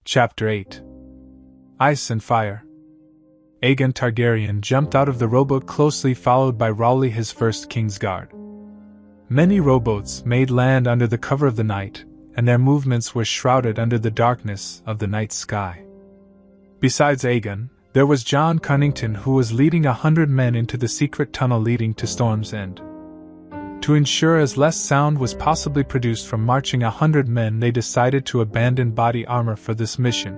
Chapter 8. Ice and Fire. Aegon Targaryen jumped out of the rowboat closely followed by Rowley, his first King's Guard. Many rowboats made land under the cover of the night, and their movements were shrouded under the darkness of the night sky. Besides Aegon, there was Jon Cunnington, who was leading 100 men into the secret tunnel leading to Storm's End. To ensure as less sound was possibly produced from marching 100 men, they decided to abandon body armor for this mission.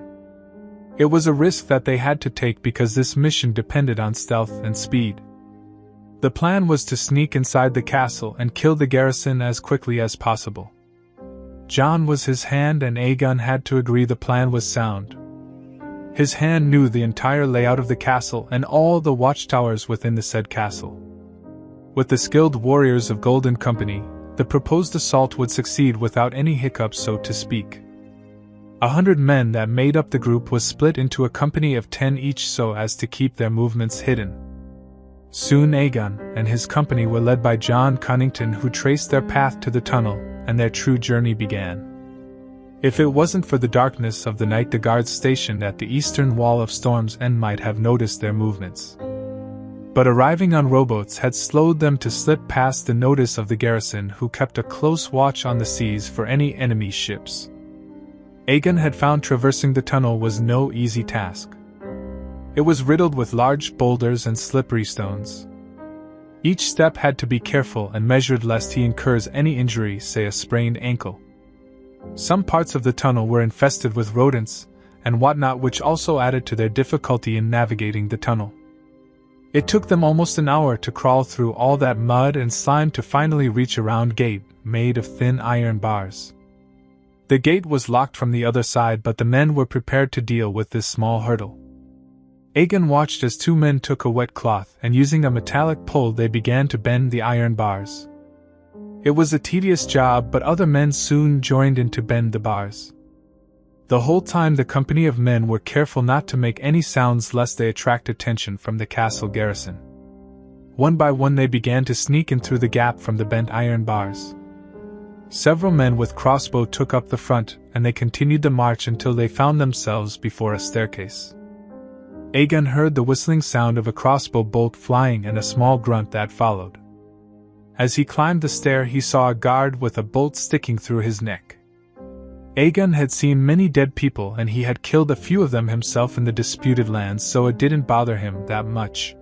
It was a risk that they had to take because this mission depended on stealth and speed. The plan was to sneak inside the castle and kill the garrison as quickly as possible. Jon was his hand and Aegon had to agree the plan was sound. His hand knew the entire layout of the castle and all the watchtowers within the said castle. With the skilled warriors of Golden Company, the proposed assault would succeed without any hiccups, so to speak. 100 men that made up the group was split into a company of 10 each so as to keep their movements hidden. Soon Aegon and his company were led by Jon Cunnington, who traced their path to the tunnel, and their true journey began. If it wasn't for the darkness of the night, the guards stationed at the eastern wall of Storm's End might have noticed their movements. But arriving on rowboats had slowed them to slip past the notice of the garrison, who kept a close watch on the seas for any enemy ships. Aegon had found traversing the tunnel was no easy task. It was riddled with large boulders and slippery stones. Each step had to be careful and measured lest he incurs any injury, say a sprained ankle. Some parts of the tunnel were infested with rodents and whatnot, which also added to their difficulty in navigating the tunnel. It took them almost an hour to crawl through all that mud and slime to finally reach a round gate, made of thin iron bars. The gate was locked from the other side, but the men were prepared to deal with this small hurdle. Aegon watched as 2 men took a wet cloth and using a metallic pole they began to bend the iron bars. It was a tedious job, but other men soon joined in to bend the bars. The whole time the company of men were careful not to make any sounds lest they attract attention from the castle garrison. One by one they began to sneak in through the gap from the bent iron bars. Several men with crossbow took up the front, and they continued the march until they found themselves before a staircase. Aegon heard the whistling sound of a crossbow bolt flying and a small grunt that followed. As he climbed the stair, he saw a guard with a bolt sticking through his neck. Aegon had seen many dead people and he had killed a few of them himself in the disputed lands, so it didn't bother him that much.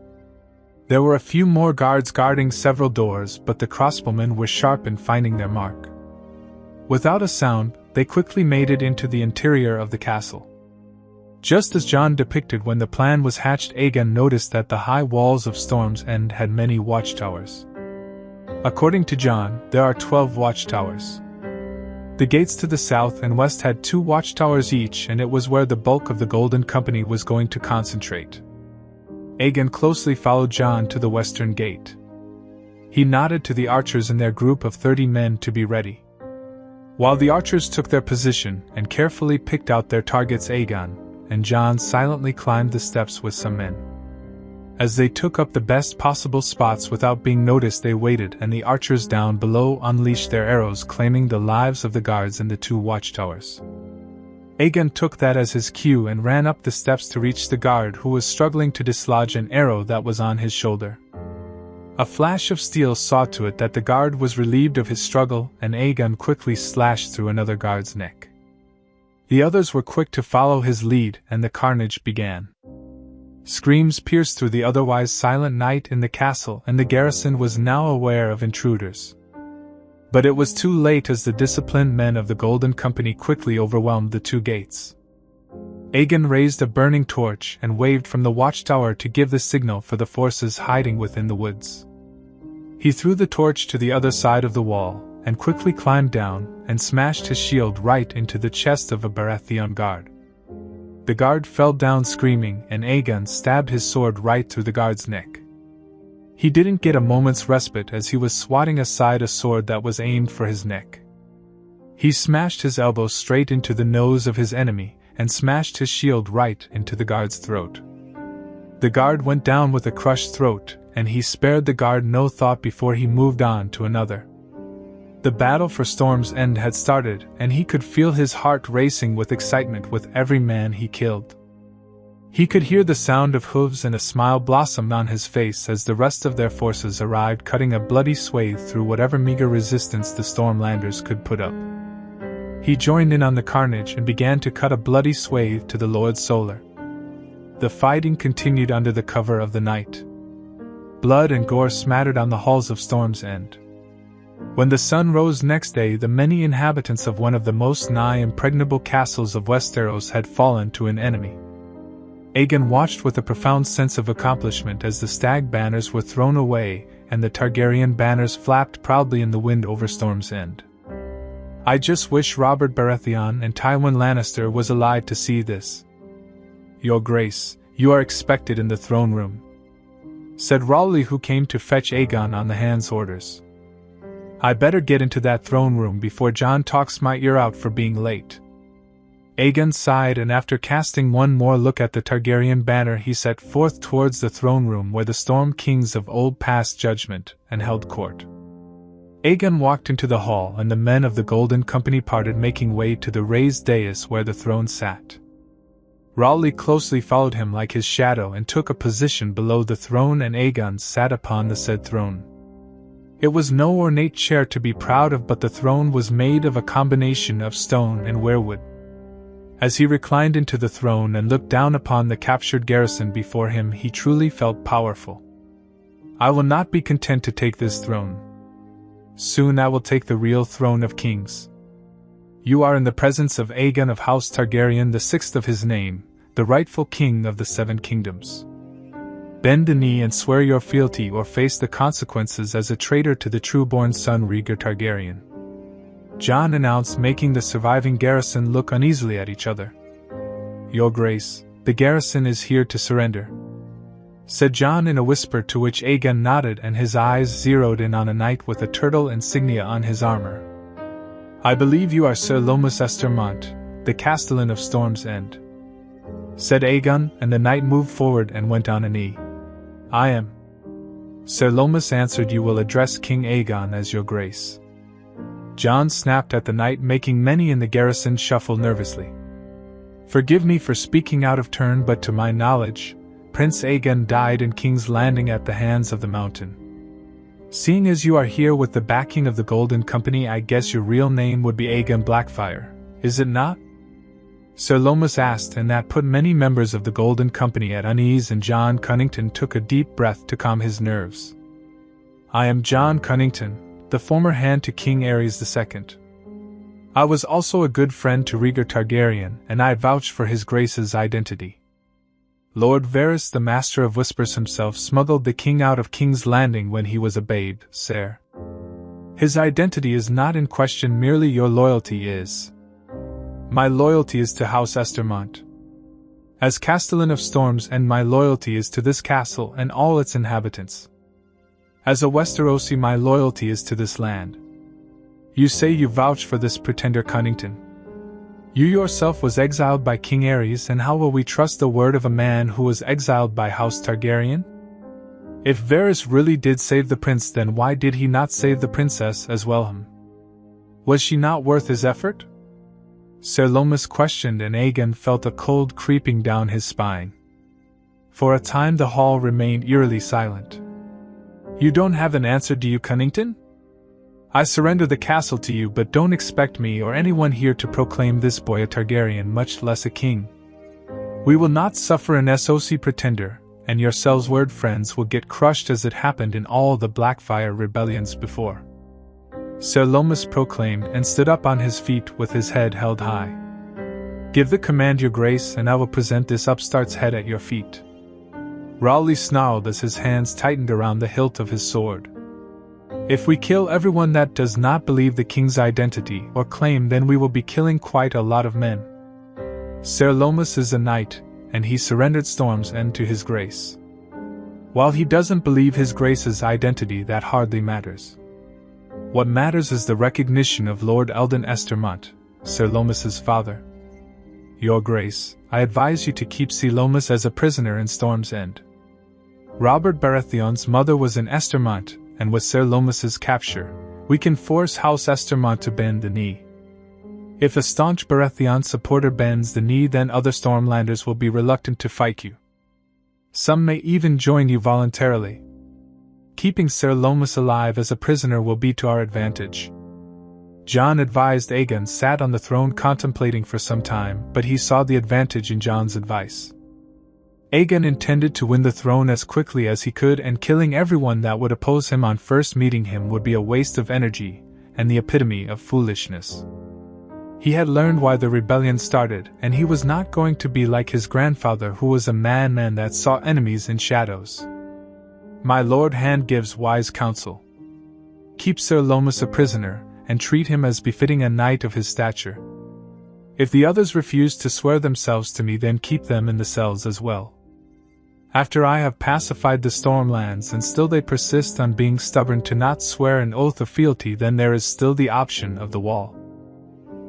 There were a few more guards guarding several doors, but the crossbowmen were sharp in finding their mark. Without a sound, they quickly made it into the interior of the castle. Just as Jon depicted when the plan was hatched, Aegon noticed that the high walls of Storm's End had many watchtowers. According to Jon, there are 12 watchtowers. The gates to the south and west had 2 watchtowers each, and it was where the bulk of the Golden Company was going to concentrate. Aegon closely followed Jon to the western gate. He nodded to the archers in their group of 30 men to be ready. While the archers took their position and carefully picked out their targets, Aegon and Jon silently climbed the steps with some men. As they took up the best possible spots without being noticed, they waited, and the archers down below unleashed their arrows, claiming the lives of the guards in the 2 watchtowers. Aegon took that as his cue and ran up the steps to reach the guard, who was struggling to dislodge an arrow that was on his shoulder. A flash of steel saw to it that the guard was relieved of his struggle, and Aegon quickly slashed through another guard's neck. The others were quick to follow his lead, and the carnage began. Screams pierced through the otherwise silent night in the castle, and the garrison was now aware of intruders. But it was too late, as the disciplined men of the Golden Company quickly overwhelmed the 2 gates. Aegon raised a burning torch and waved from the watchtower to give the signal for the forces hiding within the woods. He threw the torch to the other side of the wall, and quickly climbed down and smashed his shield right into the chest of a Baratheon guard. The guard fell down screaming, and Aegon stabbed his sword right through the guard's neck. He didn't get a moment's respite as he was swatting aside a sword that was aimed for his neck. He smashed his elbow straight into the nose of his enemy, and smashed his shield right into the guard's throat. The guard went down with a crushed throat, and he spared the guard no thought before he moved on to another. The battle for Storm's End had started, and he could feel his heart racing with excitement with every man he killed. He could hear the sound of hooves, and a smile blossomed on his face as the rest of their forces arrived, cutting a bloody swathe through whatever meager resistance the Stormlanders could put up. He joined in on the carnage and began to cut a bloody swathe to the Lord Solar. The fighting continued under the cover of the night. Blood and gore smattered on the halls of Storm's End. When the sun rose next day, the many inhabitants of one of the most nigh impregnable castles of Westeros had fallen to an enemy. Aegon watched with a profound sense of accomplishment as the stag banners were thrown away and the Targaryen banners flapped proudly in the wind over Storm's End. "I just wish Robert Baratheon and Tywin Lannister was alive to see this. Your Grace, you are expected in the throne room," said Rowley, who came to fetch Aegon on the hand's orders. "I better get into that throne room before Jon talks my ear out for being late." Aegon sighed, and after casting one more look at the Targaryen banner, he set forth towards the throne room where the Storm Kings of old passed judgment and held court. Aegon walked into the hall, and the men of the Golden Company parted, making way to the raised dais where the throne sat. Rowley closely followed him like his shadow and took a position below the throne, and Aegon sat upon the said throne. It was no ornate chair to be proud of, but the throne was made of a combination of stone and weirwood. As he reclined into the throne and looked down upon the captured garrison before him, he truly felt powerful. "I will not be content to take this throne. Soon I will take the real throne of kings." You are in the presence of Aegon of House Targaryen, the sixth of his name, the rightful king of the Seven Kingdoms. Bend the knee and swear your fealty, or face the consequences as a traitor to the true-born son Rhaegar Targaryen. Jon announced, making the surviving garrison look uneasily at each other. "Your Grace, the garrison is here to surrender," said Jon in a whisper, to which Aegon nodded, and his eyes zeroed in on a knight with a turtle insignia on his armor. "I believe you are Sir Lomas Estermont, the Castellan of Storm's End," said Aegon, and the knight moved forward and went on a knee. "I am," Sir Lomas answered. "You will address King Aegon as your Grace." Jon snapped at the knight, making many in the garrison shuffle nervously. "Forgive me for speaking out of turn, but to my knowledge, Prince Aegon died in King's Landing at the hands of the Mountain. Seeing as you are here with the backing of the Golden Company, I guess your real name would be Aegon Blackfyre, is it not?" Sir Lomas asked, and that put many members of the Golden Company at unease, and Jon Cunnington took a deep breath to calm his nerves. "I am Jon Cunnington, the former hand to King Aerys II. I was also a good friend to Rhaegar Targaryen, and I vouch for his Grace's identity. Lord Varys, the Master of Whispers himself, smuggled the king out of King's Landing when he was a babe, sir. His identity is not in question, merely your loyalty is. My loyalty is to House Estermont. As Castellan of Storms End, my loyalty is to this castle and all its inhabitants. As a Westerosi, my loyalty is to this land. You say you vouch for this pretender Cunnington. You yourself was exiled by King Aerys, and how will we trust the word of a man who was exiled by House Targaryen? If Varys really did save the prince, then why did he not save the princess as well? Was she not worth his effort?" Sir Lomas questioned, and Aegon felt a cold creeping down his spine. For a time the hall remained eerily silent. "You don't have an answer, do you, Cunnington? I surrender the castle to you, but don't expect me or anyone here to proclaim this boy a Targaryen, much less a king. We will not suffer an SOC pretender, and your Sells-word friends will get crushed as it happened in all the Blackfyre rebellions before." Sir Lomas proclaimed, and stood up on his feet with his head held high. "Give the command, your Grace, and I will present this upstart's head at your feet." Rowley snarled as his hands tightened around the hilt of his sword. "If we kill everyone that does not believe the king's identity or claim, then we will be killing quite a lot of men. Sir Lomas is a knight, and he surrendered Storm's End to his Grace. While he doesn't believe his Grace's identity, that hardly matters. What matters is the recognition of Lord Eldon Estermont, Sir Lomas's father. Your Grace, I advise you to keep Sir Lomas as a prisoner in Storm's End. Robert Baratheon's mother was in Estermont, and with Sir Lomas's capture, We can force House Estermont to bend the knee. If a staunch Baratheon supporter bends the knee, then other Stormlanders will be reluctant to fight you. Some may even join you voluntarily. Keeping Ser Lomas alive as a prisoner will be to our advantage. Jon advised. Aegon sat on the throne contemplating for some time, but he saw the advantage in Jon's advice. Aegon intended to win the throne as quickly as he could, and killing everyone that would oppose him on first meeting him would be a waste of energy, and the epitome of foolishness. He had learned why the rebellion started, and he was not going to be like his grandfather, who was a man that saw enemies in shadows. My Lord Hand gives wise counsel. Keep Ser Lomas a prisoner, and treat him as befitting a knight of his stature. If the others refuse to swear themselves to me, then keep them in the cells as well. After I have pacified the Stormlands and still they persist on being stubborn to not swear an oath of fealty, then there is still the option of the wall.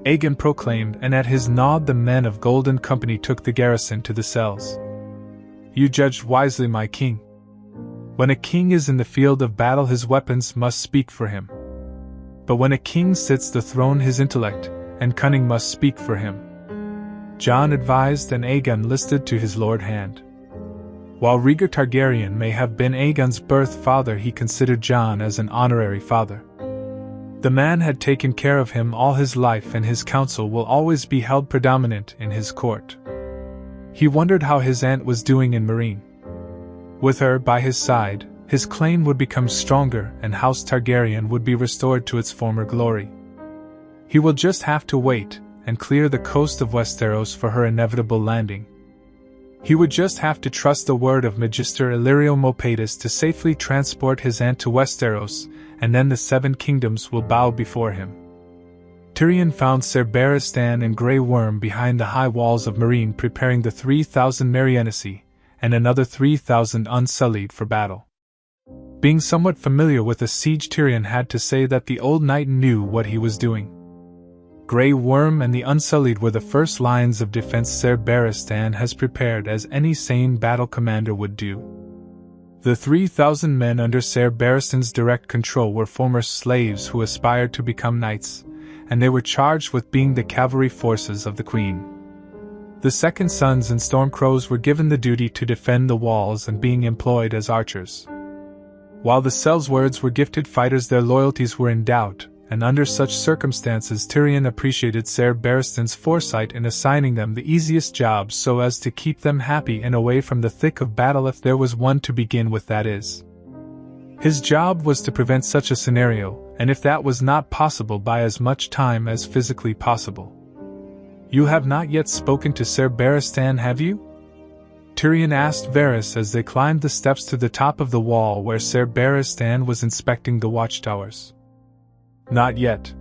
Aegon proclaimed, and at his nod the men of Golden Company took the garrison to the cells. You judged wisely, my king. When a king is in the field of battle, his weapons must speak for him. But when a king sits the throne, his intellect and cunning must speak for him. Jon advised, and Aegon listened to his Lord Hand. While Rhaegar Targaryen may have been Aegon's birth father, he considered Jon as an honorary father. The man had taken care of him all his life, and his counsel will always be held predominant in his court. He wondered how his aunt was doing in Meereen. With her by his side, his claim would become stronger, and House Targaryen would be restored to its former glory. He will just have to wait and clear the coast of Westeros for her inevitable landing. He would just have to trust the word of Magister Illyrio Mopatis to safely transport his aunt to Westeros, and then the Seven Kingdoms will bow before him. Tyrion found Ser Barristan and Grey Worm behind the high walls of Meereen, preparing the 3,000 Marienesi, and another 3,000 unsullied for battle. Being somewhat familiar with the siege, Tyrion had to say that the old knight knew what he was doing. Grey Worm and the Unsullied were the first lines of defense Ser Barristan has prepared, as any sane battle commander would do. The 3,000 men under Ser Barristan's direct control were former slaves who aspired to become knights, and they were charged with being the cavalry forces of the Queen. The Second Sons and Stormcrows were given the duty to defend the walls and being employed as archers. While the Seldswords were gifted fighters, their loyalties were in doubt, and under such circumstances Tyrion appreciated Ser Barristan's foresight in assigning them the easiest jobs so as to keep them happy and away from the thick of battle, if there was one to begin with, that is. His job was to prevent such a scenario, and if that was not possible, buy as much time as physically possible. You have not yet spoken to Ser Barristan, have you? Tyrion asked Varys as they climbed the steps to the top of the wall where Ser Barristan was inspecting the watchtowers. Not yet.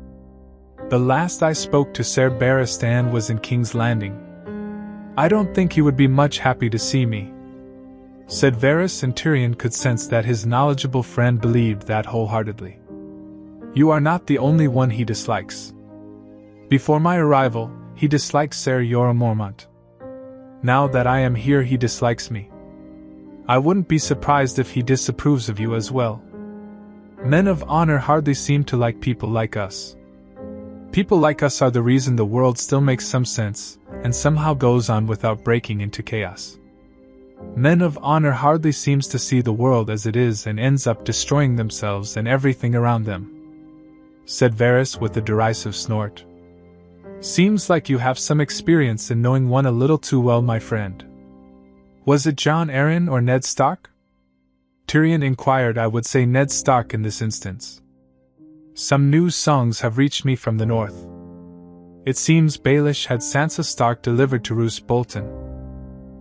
The last I spoke to Ser Barristan was in King's Landing. I don't think he would be much happy to see me, said Varys, and Tyrion could sense that his knowledgeable friend believed that wholeheartedly. You are not the only one he dislikes. Before my arrival, he disliked Ser Jorah Mormont. Now that I am here, he dislikes me. I wouldn't be surprised if he disapproves of you as well. Men of honor hardly seem to like people like us. People like us are the reason the world still makes some sense, and somehow goes on without breaking into chaos. Men of honor hardly seems to see the world as it is and ends up destroying themselves and everything around them, said Varys with a derisive snort. Seems like you have some experience in knowing one a little too well, my friend. Was it Jon Arryn or Ned Stark? Tyrion inquired. I would say Ned Stark in this instance. Some news songs have reached me from the north. It seems Baelish had Sansa Stark delivered to Roose Bolton,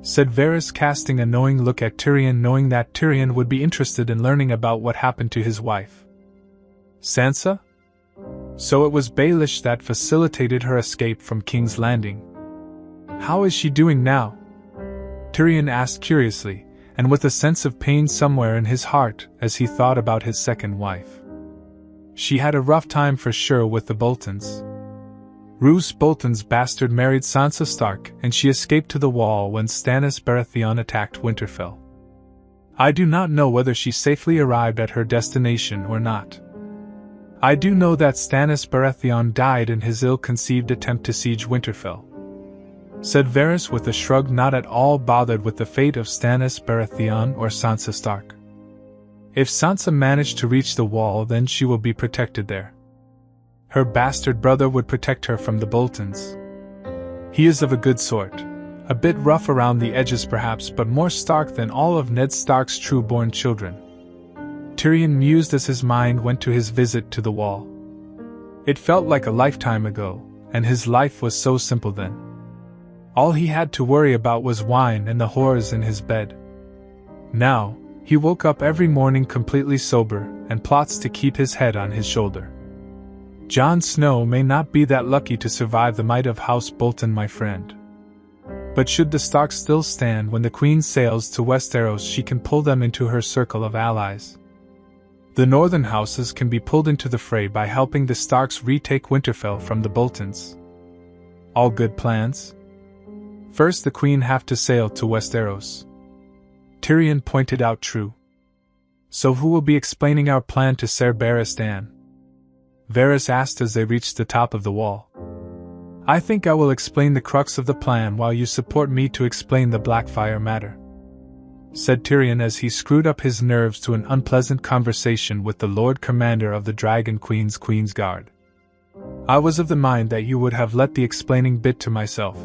said Varys, casting a knowing look at Tyrion, knowing that Tyrion would be interested in learning about what happened to his wife. Sansa? So it was Baelish that facilitated her escape from King's Landing. How is she doing now? Tyrion asked curiously, and with a sense of pain somewhere in his heart as he thought about his second wife. She had a rough time for sure with the Boltons. Roose Bolton's bastard married Sansa Stark, and she escaped to the wall when Stannis Baratheon attacked Winterfell. I do not know whether she safely arrived at her destination or not. I do know that Stannis Baratheon died in his ill-conceived attempt to siege Winterfell," said Varys with a shrug, not at all bothered with the fate of Stannis Baratheon or Sansa Stark. "If Sansa managed to reach the wall, then she will be protected there. Her bastard brother would protect her from the Boltons. He is of a good sort, a bit rough around the edges perhaps, but more Stark than all of Ned Stark's true-born children." Tyrion mused as his mind went to his visit to the wall. It felt like a lifetime ago, and his life was so simple then. All he had to worry about was wine and the whores in his bed. Now, he woke up every morning completely sober, and plots to keep his head on his shoulder. "Jon Snow may not be that lucky to survive the might of House Bolton, my friend. But should the Starks still stand when the Queen sails to Westeros, she can pull them into her circle of allies. The northern houses can be pulled into the fray by helping the Starks retake Winterfell from the Boltons. All good plans? First the Queen have to sail to Westeros." Tyrion pointed out true. "So who will be explaining our plan to Ser Barristan?" Varys asked as they reached the top of the wall. "I think I will explain the crux of the plan while you support me to explain the Blackfyre matter," said Tyrion as he screwed up his nerves to an unpleasant conversation with the Lord Commander of the Dragon Queen's Guard. "I was of the mind that you would have let the explaining bit to myself.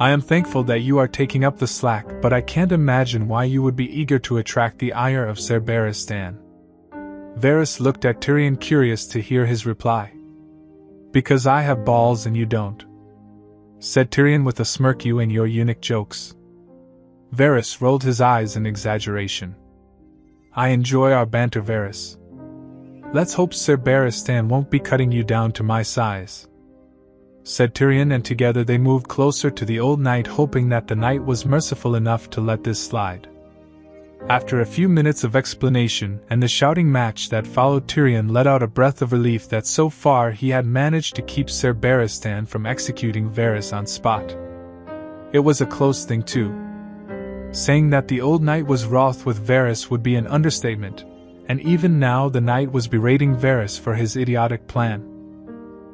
I am thankful that you are taking up the slack, but I can't imagine why you would be eager to attract the ire of Ser Barristan." Varys looked at Tyrion, curious to hear his reply. "Because I have balls and you don't," said Tyrion with a smirk. "You and your eunuch jokes." Varys rolled his eyes in exaggeration. "I enjoy our banter, Varys. Let's hope Ser Barristan won't be cutting you down to my size," said Tyrion, and together they moved closer to the old knight, hoping that the knight was merciful enough to let this slide. After a few minutes of explanation and the shouting match that followed, Tyrion let out a breath of relief that so far he had managed to keep Ser Barristan from executing Varys on spot. It was a close thing too. Saying that the old knight was wroth with Varys would be an understatement, and even now the knight was berating Varys for his idiotic plan.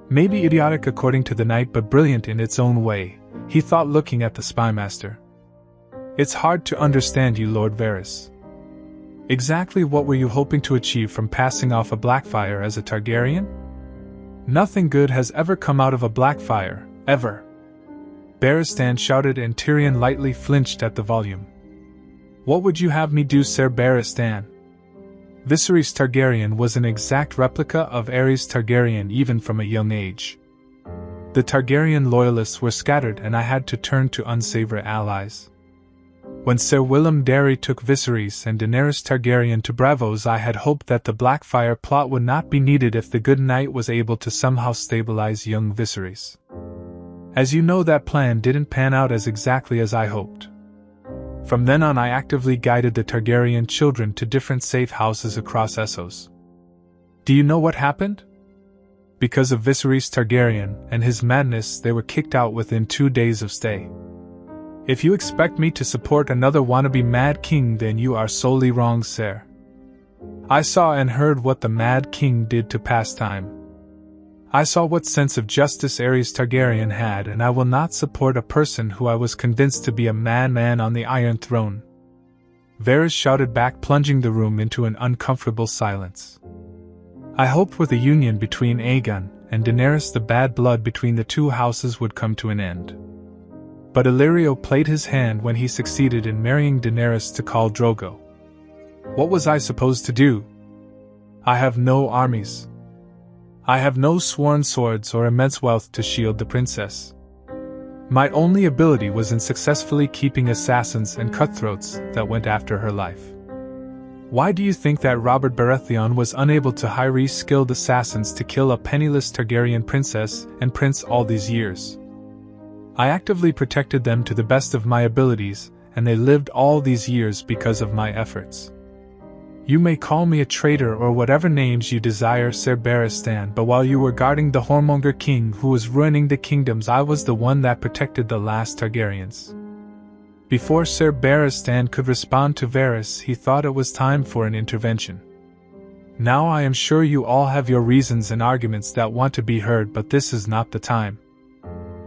Maybe idiotic according to the knight, but brilliant in its own way, he thought, looking at the spymaster. "It's hard to understand you, Lord Varys. Exactly what were you hoping to achieve from passing off a Blackfyre as a Targaryen? Nothing good has ever come out of a Blackfyre, ever." Barristan shouted, and Tyrion lightly flinched at the volume. "What would you have me do, Ser Barristan?" Viserys Targaryen was an exact replica of Aerys Targaryen even from a young age. The Targaryen loyalists were scattered, and I had to turn to unsavory allies. When Sir Willem Darry took Viserys and Daenerys Targaryen to Braavos, I had hoped that the Blackfyre plot would not be needed if the good knight was able to somehow stabilize young Viserys. As you know, that plan didn't pan out as exactly as I hoped. From then on I actively guided the Targaryen children to different safe houses across Essos. Do you know what happened? Because of Viserys Targaryen and his madness, they were kicked out within 2 days of stay. If you expect me to support another wannabe Mad King, then you are solely wrong, sir. I saw and heard what the Mad King did to pastime. I saw what sense of justice Aerys Targaryen had, and I will not support a person who I was convinced to be a madman on the Iron Throne. Varys shouted back, plunging the room into an uncomfortable silence. I hoped with a union between Aegon and Daenerys the bad blood between the two houses would come to an end. But Illyrio played his hand when he succeeded in marrying Daenerys to Khal Drogo. What was I supposed to do? I have no armies. I have no sworn swords or immense wealth to shield the princess. My only ability was in successfully keeping assassins and cutthroats that went after her life. Why do you think that Robert Baratheon was unable to hire skilled assassins to kill a penniless Targaryen princess and prince all these years? I actively protected them to the best of my abilities, and they lived all these years because of my efforts. You may call me a traitor or whatever names you desire, Ser Barristan, but while you were guarding the whoremonger king who was ruining the kingdoms, I was the one that protected the last Targaryens. Before Ser Barristan could respond to Varys, he thought it was time for an intervention. Now I am sure you all have your reasons and arguments that want to be heard, but this is not the time.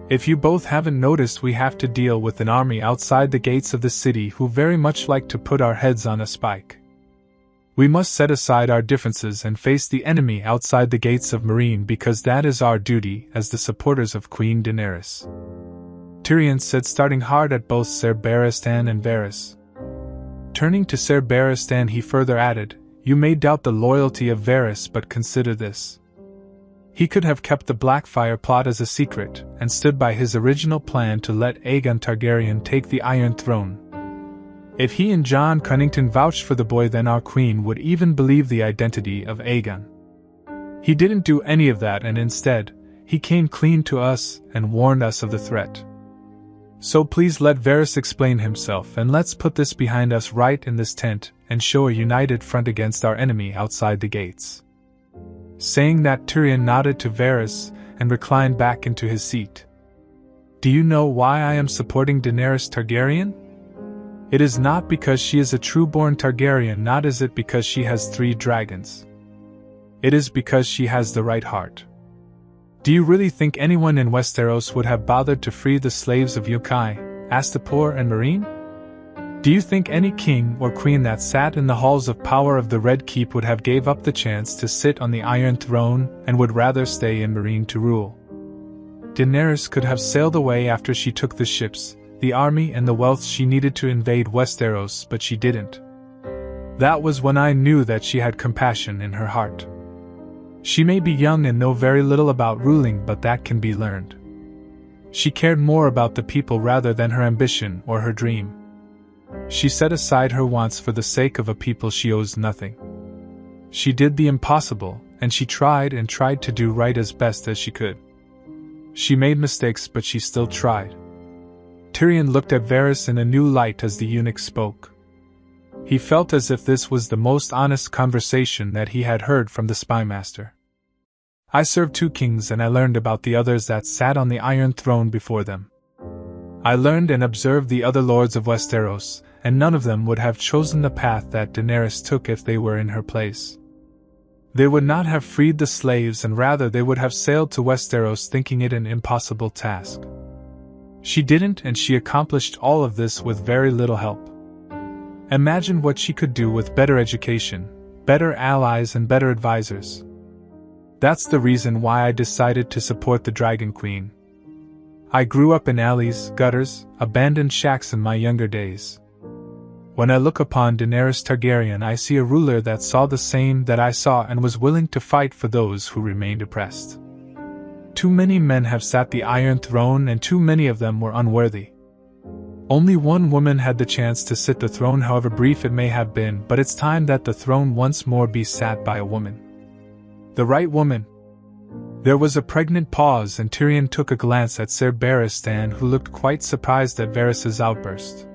If you both haven't noticed, we have to deal with an army outside the gates of the city who very much like to put our heads on a spike. We must set aside our differences and face the enemy outside the gates of Meereen, because that is our duty as the supporters of Queen Daenerys," Tyrion said, starting hard at both Ser Barristan and Varys. Turning to Ser Barristan, he further added, "You may doubt the loyalty of Varys, but consider this. He could have kept the Blackfyre plot as a secret, and stood by his original plan to let Aegon Targaryen take the Iron Throne. If he and Jon Cunnington vouched for the boy, then our queen would even believe the identity of Aegon. He didn't do any of that, and instead, he came clean to us and warned us of the threat. So please let Varys explain himself, and let's put this behind us right in this tent, and show a united front against our enemy outside the gates." Saying that, Tyrion nodded to Varys and reclined back into his seat. "Do you know why I am supporting Daenerys Targaryen? It is not because she is a true-born Targaryen, not is it because she has 3 dragons. It is because she has the right heart. Do you really think anyone in Westeros would have bothered to free the slaves of Yokai, Astapor and Meereen? Do you think any king or queen that sat in the halls of power of the Red Keep would have gave up the chance to sit on the Iron Throne and would rather stay in Meereen to rule? Daenerys could have sailed away after she took the ships, the army and the wealth she needed to invade Westeros, but she didn't. That was when I knew that she had compassion in her heart. She may be young and know very little about ruling, but that can be learned. She cared more about the people rather than her ambition or her dream. She set aside her wants for the sake of a people she owes nothing. She did the impossible, and she tried to do right as best as she could. She made mistakes, but she still tried." Tyrion looked at Varys in a new light as the eunuch spoke. He felt as if this was the most honest conversation that he had heard from the spymaster. "I served 2 kings, and I learned about the others that sat on the Iron Throne before them. I learned and observed the other lords of Westeros, and none of them would have chosen the path that Daenerys took if they were in her place. They would not have freed the slaves, and rather they would have sailed to Westeros thinking it an impossible task. She didn't, and she accomplished all of this with very little help. Imagine what she could do with better education, better allies and better advisors. That's the reason why I decided to support the Dragon Queen. I grew up in alleys, gutters, abandoned shacks in my younger days. When I look upon Daenerys Targaryen, I see a ruler that saw the same that I saw and was willing to fight for those who remained oppressed. Too many men have sat the Iron Throne, and too many of them were unworthy. Only one woman had the chance to sit the throne, however brief it may have been, but it's time that the throne once more be sat by a woman. The right woman." There was a pregnant pause, and Tyrion took a glance at Ser Barristan, who looked quite surprised at Varys' outburst.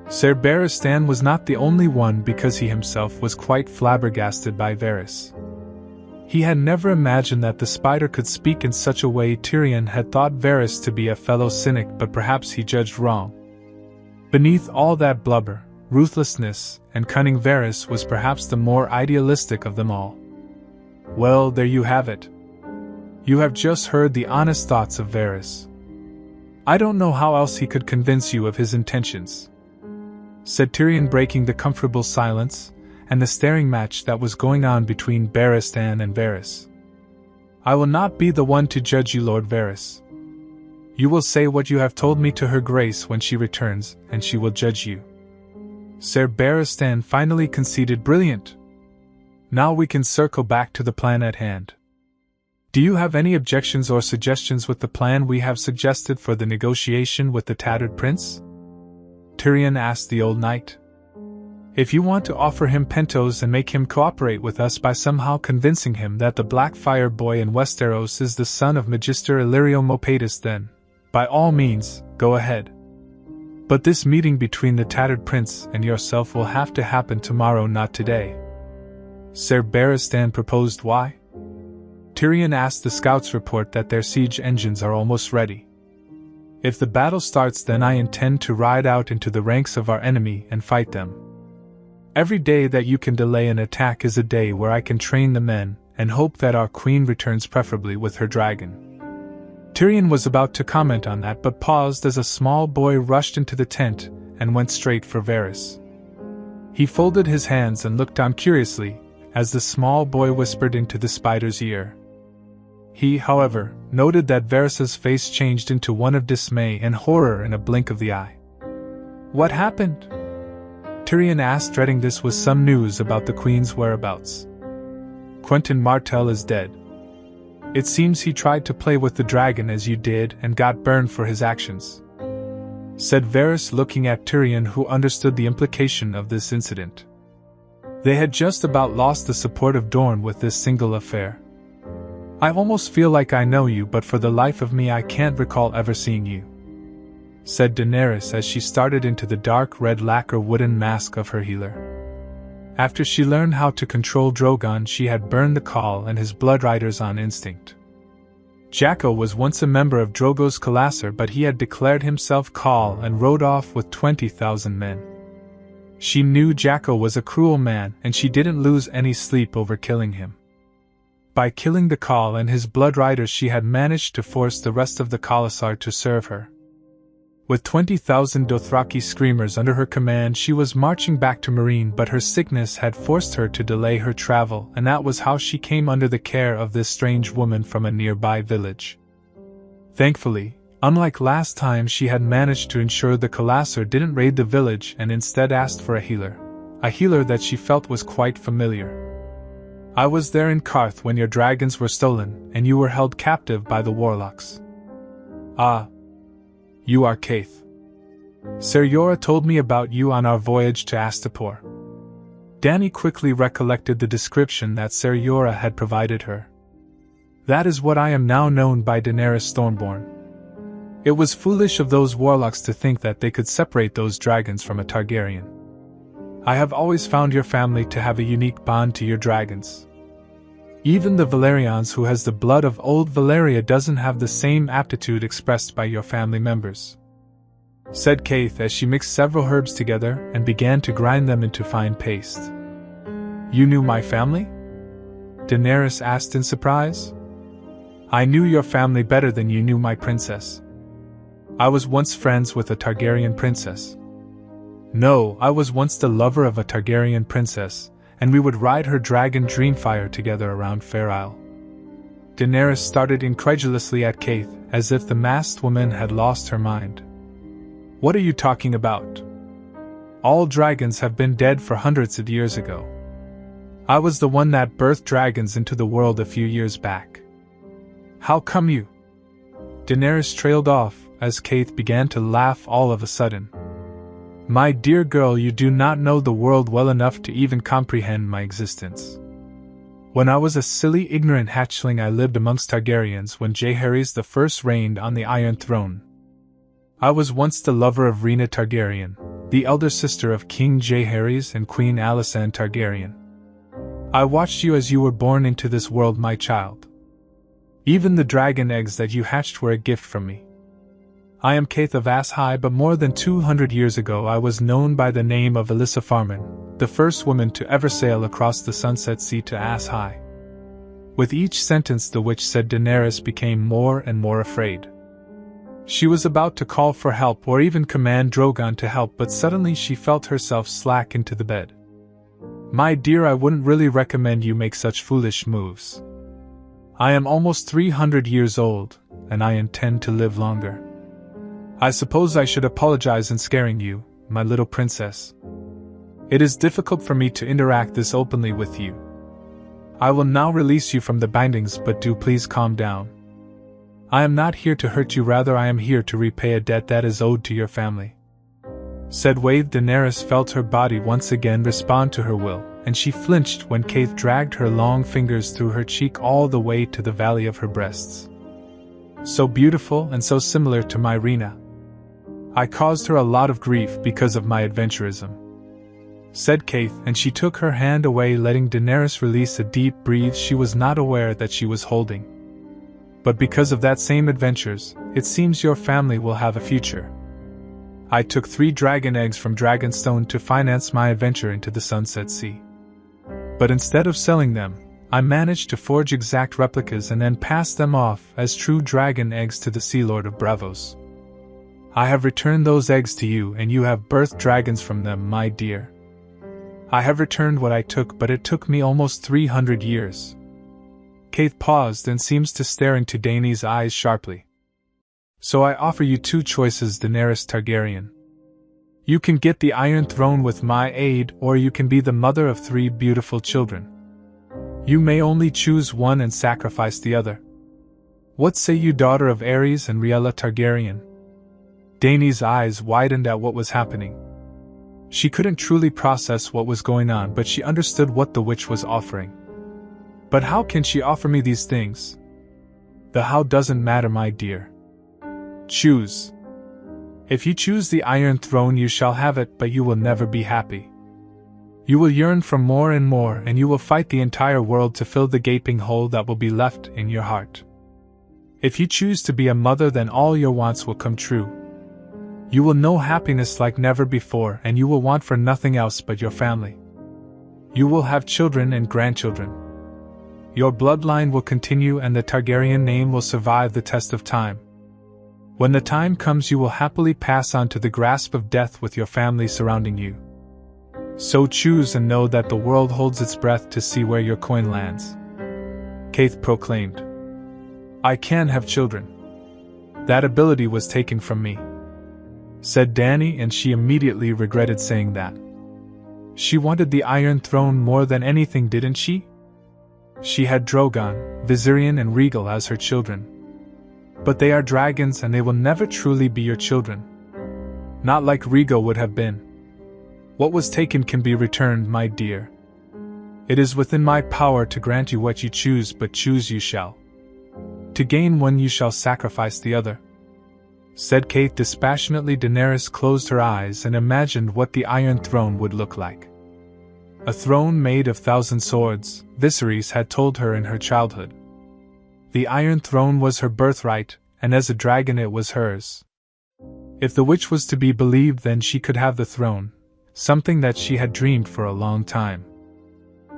Ser Barristan was not the only one, because he himself was quite flabbergasted by Varys. He had never imagined that the spider could speak in such a way. Tyrion had thought Varys to be a fellow cynic, but perhaps he judged wrong. Beneath all that blubber, ruthlessness, and cunning, Varys was perhaps the more idealistic of them all. Well, there you have it. You have just heard the honest thoughts of Varys. I don't know how else he could convince you of his intentions," said Tyrion, breaking the comfortable silence and the staring match that was going on between Barristan and Varys. "I will not be the one to judge you, Lord Varys. You will say what you have told me to her grace when she returns, and she will judge you." Ser Barristan finally conceded. "Brilliant. Now we can circle back to the plan at hand. Do you have any objections or suggestions with the plan we have suggested for the negotiation with the Tattered Prince?" Tyrion asked the old knight. "If you want to offer him Pentos and make him cooperate with us by somehow convincing him that the Blackfyre boy in Westeros is the son of Magister Illyrio Mopatis, then, by all means, go ahead. But this meeting between the Tattered Prince and yourself will have to happen tomorrow, not today." Ser Barristan proposed. "Why?" Tyrion asked. "The scouts report that their siege engines are almost ready. If the battle starts, then I intend to ride out into the ranks of our enemy and fight them. Every day that you can delay an attack is a day where I can train the men, and hope that our queen returns preferably with her dragon." Tyrion was about to comment on that but paused as a small boy rushed into the tent and went straight for Varys. He folded his hands and looked on curiously as the small boy whispered into the spider's ear. He, however, noted that Varys's face changed into one of dismay and horror in a blink of the eye. "What happened?" Tyrion asked, dreading this was some news about the queen's whereabouts. "Quentyn Martell is dead. It seems he tried to play with the dragon as you did and got burned for his actions," said Varys, looking at Tyrion, who understood the implication of this incident. They had just about lost the support of Dorne with this single affair. "I almost feel like I know you, but for the life of me I can't recall ever seeing you," said Daenerys as she started into the dark red lacquer wooden mask of her healer. After she learned how to control Drogon, she had burned the Khal and his blood riders on instinct. Jaqo was once a member of Drogo's Khalasar, but he had declared himself Khal and rode off with 20,000 men. She knew Jaqo was a cruel man, and she didn't lose any sleep over killing him. By killing the Khal and his blood riders, she had managed to force the rest of the Khalasar to serve her. With 20,000 Dothraki screamers under her command, she was marching back to Meereen, but her sickness had forced her to delay her travel, and that was how she came under the care of this strange woman from a nearby village. Thankfully, unlike last time, she had managed to ensure the Khalasar didn't raid the village and instead asked for a healer that she felt was quite familiar. "I was there in Qarth when your dragons were stolen, and you were held captive by the warlocks." "Ah. You are Kaith. Ser Jorah told me about you on our voyage to Astapor." Dany quickly recollected the description that Ser Jorah had provided her. "That is what I am now known by, Daenerys Stormborn. It was foolish of those warlocks to think that they could separate those dragons from a Targaryen. I have always found your family to have a unique bond to your dragons. Even the Valerians, who has the blood of old Valyria, doesn't have the same aptitude expressed by your family members," said Kaith as she mixed several herbs together and began to grind them into fine paste. "You knew my family?" Daenerys asked in surprise. "I knew your family better than you knew my princess. I was once friends with a Targaryen princess. No, I was once the lover of a Targaryen princess, and we would ride her dragon Dreamfire together around Fair Isle." Daenerys started incredulously at Kaith, as if the masked woman had lost her mind. "What are you talking about? All dragons have been dead for hundreds of years ago. I was the one that birthed dragons into the world a few years back. How come you?" Daenerys trailed off as Kaith began to laugh all of a sudden. "My dear girl, you do not know the world well enough to even comprehend my existence. When I was a silly, ignorant hatchling, I lived amongst Targaryens when Jaehaerys I reigned on the Iron Throne. I was once the lover of Rhaena Targaryen, the elder sister of King Jaehaerys and Queen Alysanne Targaryen. I watched you as you were born into this world, my child. Even the dragon eggs that you hatched were a gift from me. I am Kaith of Ass High, but more than 200 years ago I was known by the name of Alyssa Farman, the first woman to ever sail across the Sunset Sea to Ass High." With each sentence the witch said, Daenerys became more and more afraid. She was about to call for help or even command Drogon to help, but suddenly she felt herself slack into the bed. "My dear, I wouldn't really recommend you make such foolish moves. I am almost 300 years old, and I intend to live longer. I suppose I should apologize in scaring you, my little princess. It is difficult for me to interact this openly with you. I will now release you from the bindings, but do please calm down. I am not here to hurt you, rather I am here to repay a debt that is owed to your family," said Wade. Daenerys felt her body once again respond to her will, and she flinched when Kaith dragged her long fingers through her cheek all the way to the valley of her breasts. "So beautiful and so similar to my Rhaena. I caused her a lot of grief because of my adventurism," said Kaith, and she took her hand away, letting Daenerys release a deep breath she was not aware that she was holding. "But because of that same adventures, it seems your family will have a future. I took 3 dragon eggs from Dragonstone to finance my adventure into the Sunset Sea. But instead of selling them, I managed to forge exact replicas and then pass them off as true dragon eggs to the Sea Lord of Bravos. I have returned those eggs to you, and you have birthed dragons from them, my dear. I have returned what I took, but it took me almost 300 years. Kaith paused and seems to stare into Dany's eyes sharply. So I offer you 2 choices, Daenerys Targaryen. You can get the Iron Throne with my aid, or you can be the mother of 3 beautiful children. You may only choose one and sacrifice the other. What say you, daughter of Aerys and Rhaella Targaryen? Dany's eyes widened at what was happening. She couldn't truly process what was going on, but she understood what the witch was offering. But how can she offer me these things? The how doesn't matter, my dear. Choose. If you choose the Iron Throne, you shall have it, but you will never be happy. You will yearn for more and more, and you will fight the entire world to fill the gaping hole that will be left in your heart. If you choose to be a mother, then all your wants will come true. You will know happiness like never before, and you will want for nothing else but your family. You will have children and grandchildren. Your bloodline will continue, and the Targaryen name will survive the test of time. When the time comes, you will happily pass on to the grasp of death with your family surrounding you. So choose and know that the world holds its breath to see where your coin lands. Kaith proclaimed. I can have children. That ability was taken from me, said Dany, and she immediately regretted saying that. She wanted the Iron Throne more than anything, didn't she? She had Drogon, Viserion and Rhaegal as her children. But they are dragons, and they will never truly be your children. Not like Rhaegal would have been. What was taken can be returned, my dear. It is within my power to grant you what you choose, but choose you shall. To gain one you shall sacrifice the other, said Kaith dispassionately. Daenerys closed her eyes and imagined what the Iron Throne would look like. A throne made of 1,000 swords, Viserys had told her in her childhood. The Iron Throne was her birthright, and as a dragon it was hers. If the witch was to be believed, then she could have the throne, something that she had dreamed for a long time.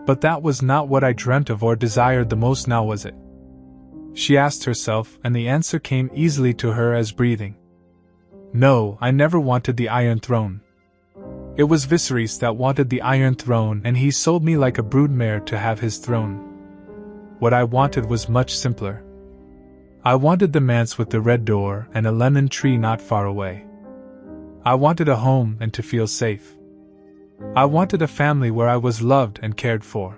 But that was not what I dreamt of or desired the most, now was it? She asked herself, and the answer came easily to her as breathing. No, I never wanted the Iron Throne. It was Viserys that wanted the Iron Throne, and he sold me like a broodmare to have his throne. What I wanted was much simpler. I wanted the manse with the red door and a lemon tree not far away. I wanted a home and to feel safe. I wanted a family where I was loved and cared for.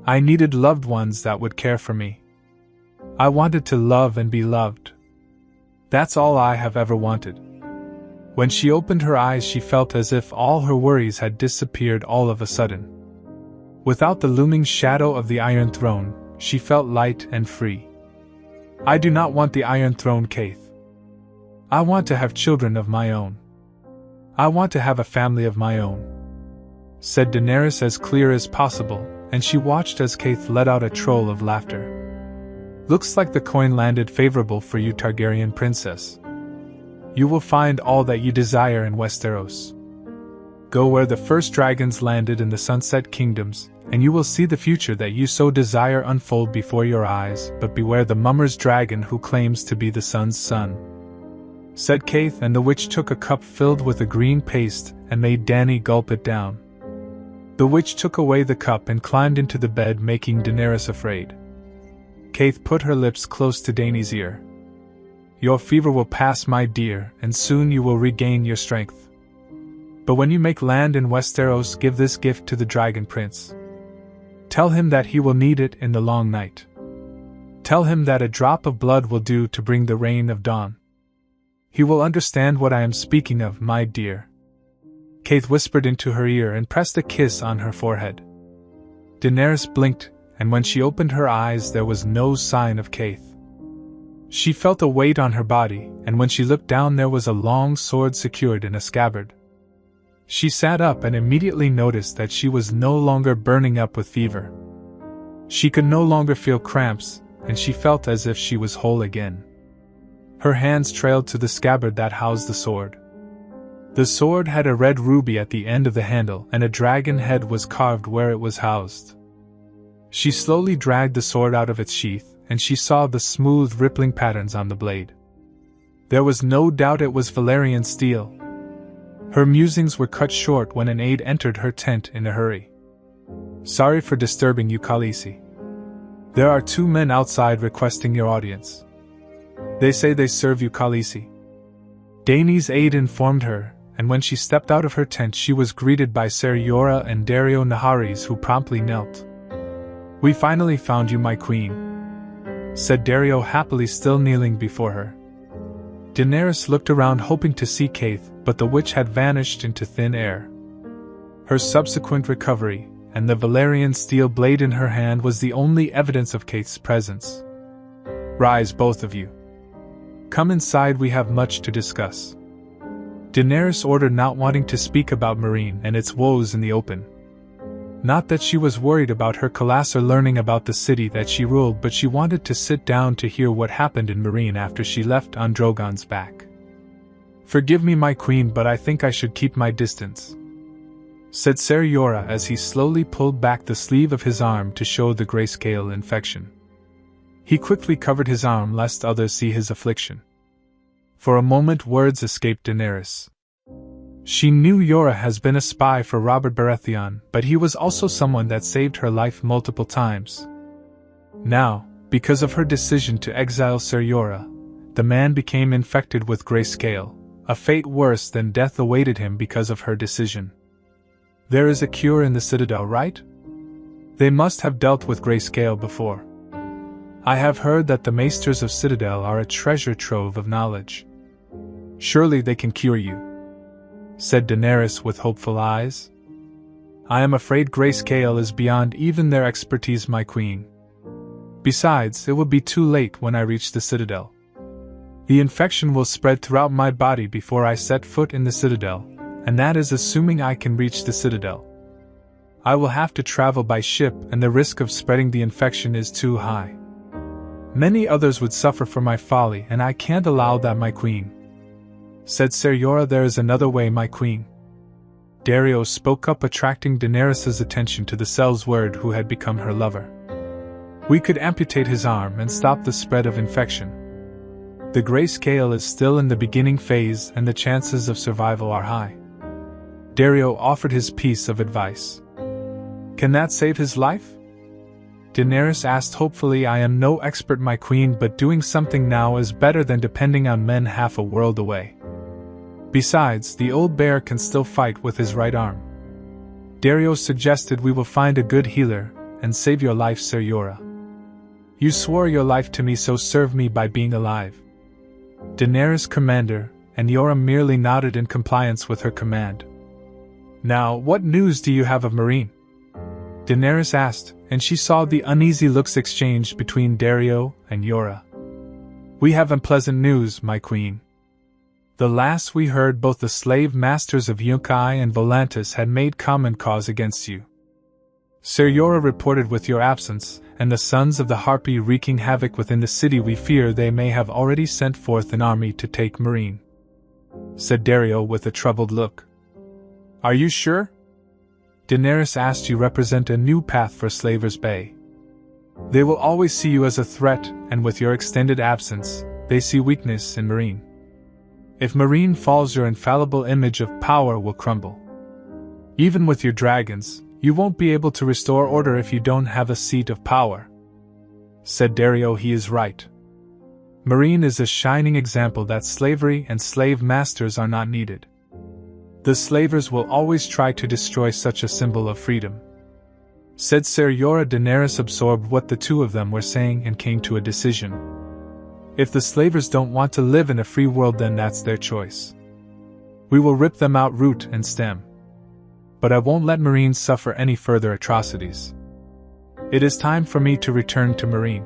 I needed loved ones that would care for me. I wanted to love and be loved. That's all I have ever wanted. When she opened her eyes, she felt as if all her worries had disappeared all of a sudden. Without the looming shadow of the Iron Throne, she felt light and free. I do not want the Iron Throne, Kaith. I want to have children of my own. I want to have a family of my own, said Daenerys as clear as possible, and she watched as Kaith let out a troll of laughter. Looks like the coin landed favorable for you, Targaryen princess. You will find all that you desire in Westeros. Go where the first dragons landed in the Sunset Kingdoms, and you will see the future that you so desire unfold before your eyes, but beware the Mummer's dragon who claims to be the sun's son, said Kaith, and the witch took a cup filled with a green paste and made Dany gulp it down. The witch took away the cup and climbed into the bed, making Daenerys afraid. Kaith put her lips close to Dany's ear. Your fever will pass, my dear, and soon you will regain your strength. But when you make land in Westeros, give this gift to the Dragon Prince. Tell him that he will need it in the long night. Tell him that a drop of blood will do to bring the rain of dawn. He will understand what I am speaking of, my dear. Kaith whispered into her ear and pressed a kiss on her forehead. Daenerys blinked, and when she opened her eyes there was no sign of Kaith. She felt a weight on her body, and when she looked down there was a long sword secured in a scabbard. She sat up and immediately noticed that she was no longer burning up with fever. She could no longer feel cramps, and she felt as if she was whole again. Her hands trailed to the scabbard that housed the sword. The sword had a red ruby at the end of the handle, and a dragon head was carved where it was housed. She slowly dragged the sword out of its sheath, and she saw the smooth, rippling patterns on the blade. There was no doubt it was Valyrian steel. Her musings were cut short when an aide entered her tent in a hurry. "Sorry for disturbing you, Khaleesi. There are 2 men outside requesting your audience. They say they serve you, Khaleesi." Dany's aide informed her, and when she stepped out of her tent she was greeted by Ser Jorah and Dario Naharis, who promptly knelt. "We finally found you, my queen," said Dario happily, still kneeling before her. Daenerys looked around hoping to see Kaith, but the witch had vanished into thin air. Her subsequent recovery, and the Valyrian steel blade in her hand, was the only evidence of Kaith's presence. "Rise, both of you. Come inside, we have much to discuss," Daenerys ordered, not wanting to speak about Meereen and its woes in the open. Not that she was worried about her Khalasar learning about the city that she ruled, but she wanted to sit down to hear what happened in Meereen after she left on Drogon's back. "Forgive me, my queen, but I think I should keep my distance," said Ser Jorah as he slowly pulled back the sleeve of his arm to show the grayscale infection. He quickly covered his arm lest others see his affliction. For a moment words escaped Daenerys. She knew Jorah has been a spy for Robert Baratheon, but he was also someone that saved her life multiple times. Now, because of her decision to exile Ser Jorah, the man became infected with grayscale. A fate worse than death awaited him because of her decision. There is a cure in the Citadel, right? They must have dealt with grayscale before. I have heard that the Maesters of Citadel are a treasure trove of knowledge. Surely they can cure you, said Daenerys with hopeful eyes. I am afraid grayscale is beyond even their expertise, my queen. Besides, it will be too late when I reach the Citadel. The infection will spread throughout my body before I set foot in the Citadel, and that is assuming I can reach the Citadel. I will have to travel by ship, and the risk of spreading the infection is too high. Many others would suffer for my folly, and I can't allow that, my queen, said Ser Jorah. There is another way, my queen. Dario spoke up, attracting Daenerys' attention to the Sellsword who had become her lover. We could amputate his arm and stop the spread of infection. The grayscale is still in the beginning phase and the chances of survival are high. Dario offered his piece of advice. Can that save his life? Daenerys asked hopefully. I am no expert, my queen, but doing something now is better than depending on men half a world away. Besides, the old bear can still fight with his right arm. Dario suggested we will find a good healer and save your life, Ser Jorah. You swore your life to me, so serve me by being alive. Daenerys, commander, and Jorah merely nodded in compliance with her command. Now, what news do you have of Meereen? Daenerys asked, and she saw the uneasy looks exchanged between Dario and Jorah. We have unpleasant news, my queen. The last we heard, both the slave masters of Yunkai and Volantis had made common cause against you. Ser Jorah reported with your absence, and the sons of the Harpy wreaking havoc within the city. We fear they may have already sent forth an army to take Meereen, said Dario with a troubled look. Are you sure? Daenerys asked. You represent a new path for Slavers Bay. They will always see you as a threat, and with your extended absence, they see weakness in Meereen. If Meereen falls, your infallible image of power will crumble. Even with your dragons, you won't be able to restore order if you don't have a seat of power, said Dario. He is right. Meereen is a shining example that slavery and slave masters are not needed. The slavers will always try to destroy such a symbol of freedom, said Ser Jorah. Daenerys absorbed what the two of them were saying and came to a decision. If the slavers don't want to live in a free world, then that's their choice. We will rip them out root and stem. But I won't let Meereen suffer any further atrocities. It is time for me to return to Meereen,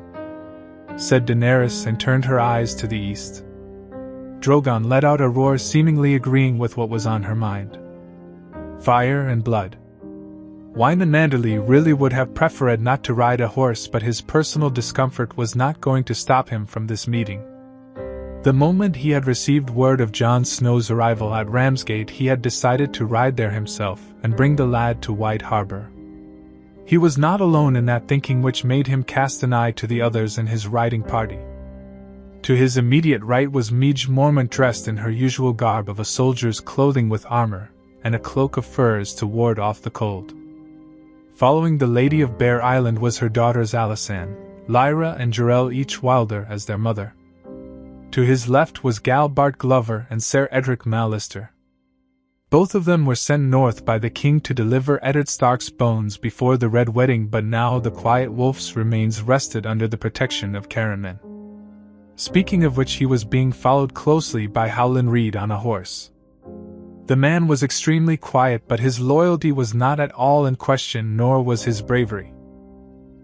said Daenerys, and turned her eyes to the east. Drogon let out a roar, seemingly agreeing with what was on her mind. Fire and blood. Wyman Manderly really would have preferred not to ride a horse, but his personal discomfort was not going to stop him from this meeting. The moment he had received word of Jon Snow's arrival at Ramsgate, he had decided to ride there himself and bring the lad to White Harbor. He was not alone in that thinking, which made him cast an eye to the others in his riding party. To his immediate right was Midge Mormont, dressed in her usual garb of a soldier's clothing with armor and a cloak of furs to ward off the cold. Following the Lady of Bear Island was her daughters Alisanne, Lyra and Jarell, each wilder as their mother. To his left was Gal Bart Glover and Ser Edric Mallister. Both of them were sent north by the king to deliver Eddard Stark's bones before the Red Wedding, but now the Quiet Wolf's remains rested under the protection of Caranman. Speaking of which, he was being followed closely by Howland Reed on a horse. The man was extremely quiet, but his loyalty was not at all in question, nor was his bravery.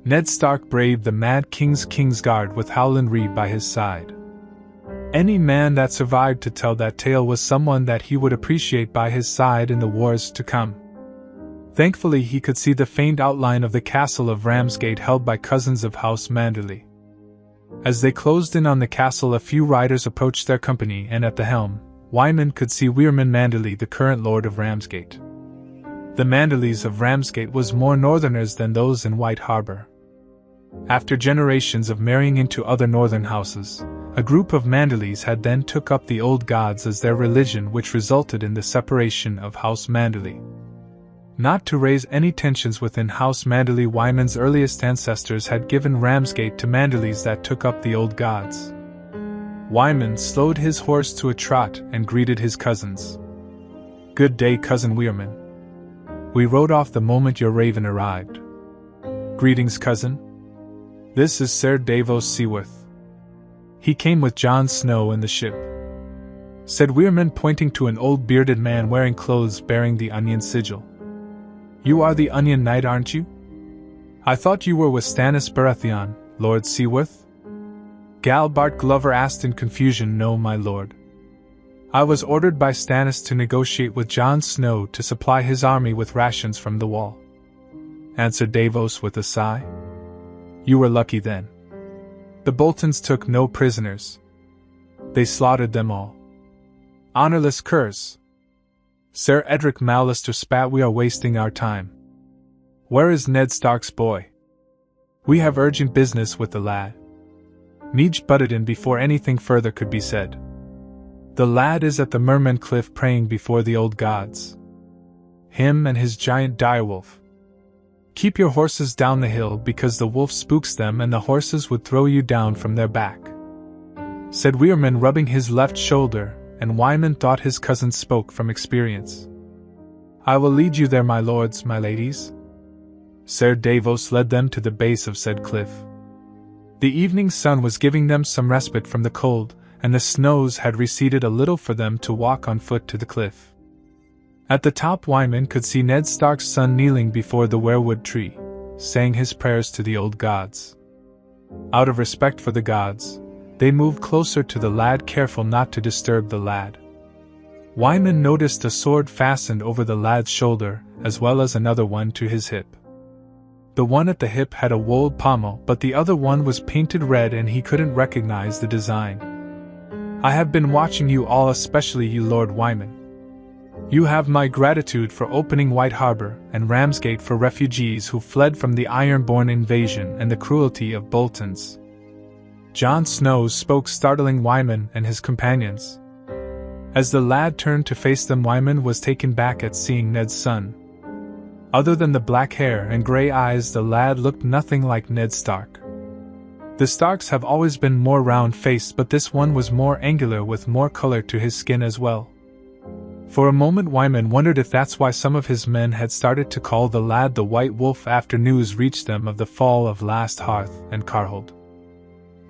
Ned Stark braved the Mad King's Kingsguard with Howland Reed by his side. Any man that survived to tell that tale was someone that he would appreciate by his side in the wars to come. Thankfully, he could see the faint outline of the castle of Ramsgate held by cousins of House Manderley. As they closed in on the castle, a few riders approached their company, and at the helm, Wyman could see Weirman Manderley, the current lord of Ramsgate. The Manderleys of Ramsgate was more northerners than those in White Harbor. After generations of marrying into other northern houses, a group of Manderleys had then took up the old gods as their religion, which resulted in the separation of House Manderley. Not to raise any tensions within House Manderley, Wyman's earliest ancestors had given Ramsgate to Manderleys that took up the old gods. Wyman slowed his horse to a trot and greeted his cousins. "Good day, Cousin Weirman. We rode off the moment your raven arrived." "Greetings, cousin. This is Sir Davos Seaworth. He came with Jon Snow in the ship," said Weirman, pointing to an old bearded man wearing clothes bearing the Onion sigil. "You are the Onion Knight, aren't you? I thought you were with Stannis Baratheon, Lord Seaworth?" Gal Bart Glover asked in confusion. "No, my lord. I was ordered by Stannis to negotiate with Jon Snow to supply his army with rations from the wall," answered Davos with a sigh. "You were lucky then. The Boltons took no prisoners. They slaughtered them all. Honorless curs." Ser Edric Mallister spat. "We are wasting our time. Where is Ned Stark's boy? We have urgent business with the lad." Midge butted in before anything further could be said. "The lad is at the Merman Cliff praying before the old gods. Him and his giant direwolf. Keep your horses down the hill, because the wolf spooks them and the horses would throw you down from their back," said Weirman, rubbing his left shoulder, and Wyman thought his cousin spoke from experience. "I will lead you there, my lords, my ladies." Ser Davos led them to the base of said cliff. The evening sun was giving them some respite from the cold, and the snows had receded a little for them to walk on foot to the cliff. At the top, Wyman could see Ned Stark's son kneeling before the weirwood tree, saying his prayers to the old gods. Out of respect for the gods, they moved closer to the lad, careful not to disturb the lad. Wyman noticed a sword fastened over the lad's shoulder, as well as another one to his hip. The one at the hip had a wold pommel, but the other one was painted red and he couldn't recognize the design. "I have been watching you all, especially you, Lord Wyman. You have my gratitude for opening White Harbor and Ramsgate for refugees who fled from the Ironborn invasion and the cruelty of Boltons." Jon Snow spoke, startling Wyman and his companions. As the lad turned to face them, Wyman was taken back at seeing Ned's son. Other than the black hair and gray eyes, the lad looked nothing like Ned Stark. The Starks have always been more round-faced, but this one was more angular with more color to his skin as well. For a moment Wyman wondered if that's why some of his men had started to call the lad the White Wolf after news reached them of the fall of Last Hearth and Carhold.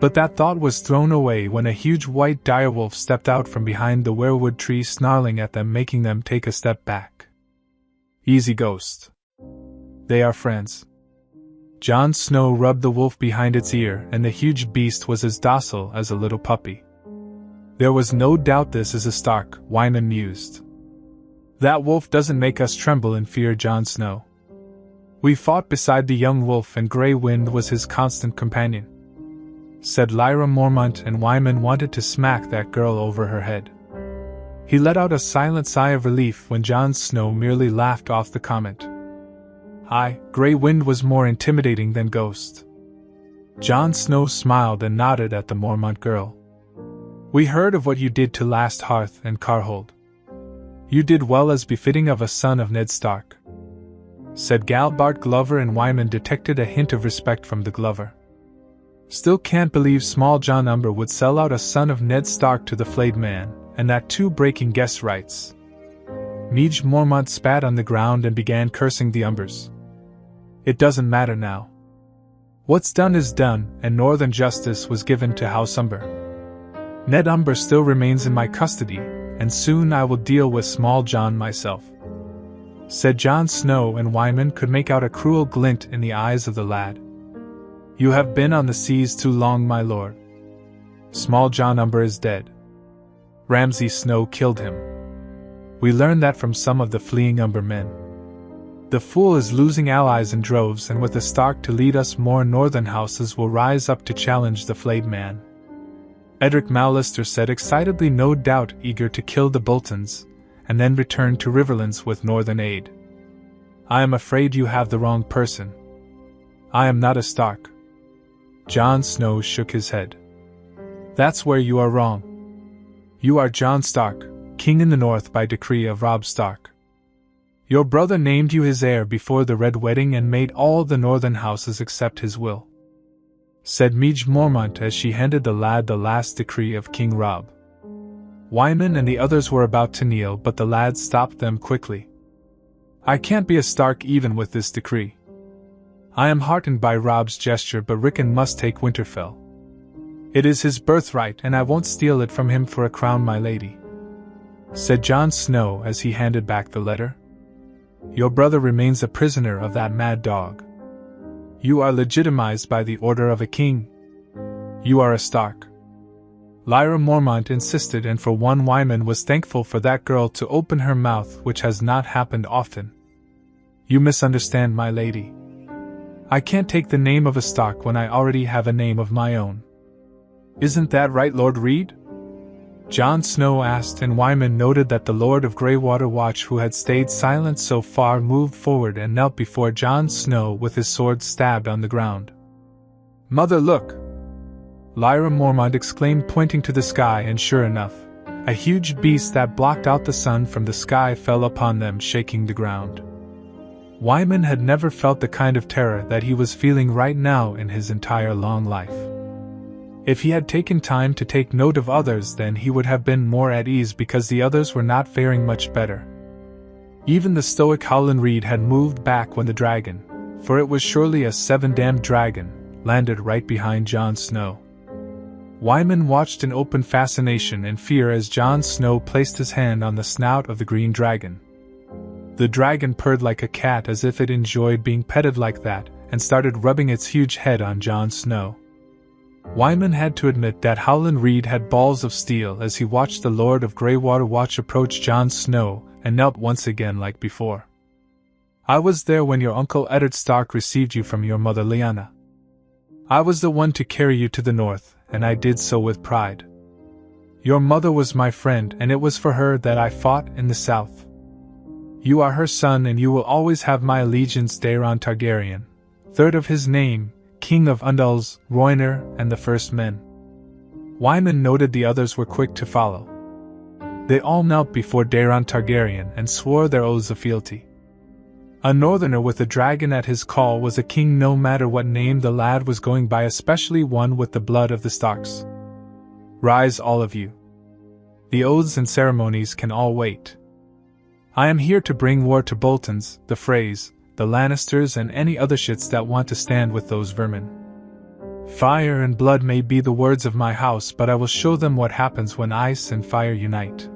But that thought was thrown away when a huge white direwolf stepped out from behind the weirwood tree, snarling at them, making them take a step back. "Easy, Ghost. They are friends." Jon Snow rubbed the wolf behind its ear, and the huge beast was as docile as a little puppy. "There was no doubt this is a Stark," Wyman mused. "That wolf doesn't make us tremble in fear, Jon Snow. We fought beside the young wolf, and Grey Wind was his constant companion." said Lyra Mormont, and Wyman wanted to smack that girl over her head. He let out a silent sigh of relief when Jon Snow merely laughed off the comment. Aye, Grey Wind was more intimidating than Ghost. Jon Snow smiled and nodded at the Mormont girl. We heard of what you did to Last Hearth and Carhold. You did well as befitting of a son of Ned Stark, said Galbart Glover, and Wyman detected a hint of respect from the Glover. Still can't believe Small John Umber would sell out a son of Ned Stark to the flayed man, and that too, breaking guest rights. Midge Mormont spat on the ground and began cursing the Umbers. It doesn't matter now. What's done is done, and northern justice was given to House Umber. Ned Umber still remains in my custody, and soon I will deal with Small John myself, said Jon Snow, and Wyman could make out a cruel glint in the eyes of the lad. You have been on the seas too long, my lord. Small John Umber is dead. Ramsay Snow killed him. We learned that from some of the fleeing Umber men. The fool is losing allies in droves, and with the Stark to lead us, more northern houses will rise up to challenge the flayed man. Edric Mallister said excitedly, no doubt eager to kill the Boltons, and then return to Riverlands with northern aid. I am afraid you have the wrong person. I am not a Stark. Jon Snow shook his head. That's where you are wrong. You are Jon Stark, king in the north by decree of Robb Stark. Your brother named you his heir before the Red Wedding and made all the northern houses accept his will, said Midge Mormont as she handed the lad the last decree of King Robb. Wyman and the others were about to kneel, but the lad stopped them quickly. I can't be a Stark even with this decree. I am heartened by Robb's gesture, but Rickon must take Winterfell. It is his birthright, and I won't steal it from him for a crown, my lady, said Jon Snow as he handed back the letter. Your brother remains a prisoner of that mad dog. You are legitimized by the order of a king. You are a Stark. Lyra Mormont insisted, and for one, Wyman was thankful for that girl to open her mouth, which has not happened often. You misunderstand, my lady. I can't take the name of a Stark when I already have a name of my own. Isn't that right, Lord Reed? Jon Snow asked, and Wyman noted that the Lord of Greywater Watch, who had stayed silent so far, moved forward and knelt before Jon Snow with his sword stabbed on the ground. Mother, look! Lyra Mormont exclaimed, pointing to the sky, and sure enough, a huge beast that blocked out the sun from the sky fell upon them, shaking the ground. Wyman had never felt the kind of terror that he was feeling right now in his entire long life. If he had taken time to take note of others, then he would have been more at ease, because the others were not faring much better. Even the stoic Howland Reed had moved back when the dragon, for it was surely a seven-damned dragon, landed right behind Jon Snow. Wyman watched in open fascination and fear as Jon Snow placed his hand on the snout of the green dragon. The dragon purred like a cat, as if it enjoyed being petted like that, and started rubbing its huge head on Jon Snow. Wyman had to admit that Howland Reed had balls of steel as he watched the Lord of Greywater Watch approach Jon Snow and knelt once again like before. I was there when your uncle Eddard Stark received you from your mother Lyanna. I was the one to carry you to the north, and I did so with pride. Your mother was my friend, and it was for her that I fought in the south. You are her son, and you will always have my allegiance. Daeron Targaryen, third of his name, King of Undals, Rhoynar, and the First Men. Wyman noted the others were quick to follow. They all knelt before Daeron Targaryen and swore their oaths of fealty. A northerner with a dragon at his call was a king, no matter what name the lad was going by, especially one with the blood of the Starks. Rise, all of you. The oaths and ceremonies can all wait. I am here to bring war to Boltons, the Freys, the Lannisters, and any other shits that want to stand with those vermin. Fire and blood may be the words of my house, but I will show them what happens when ice and fire unite.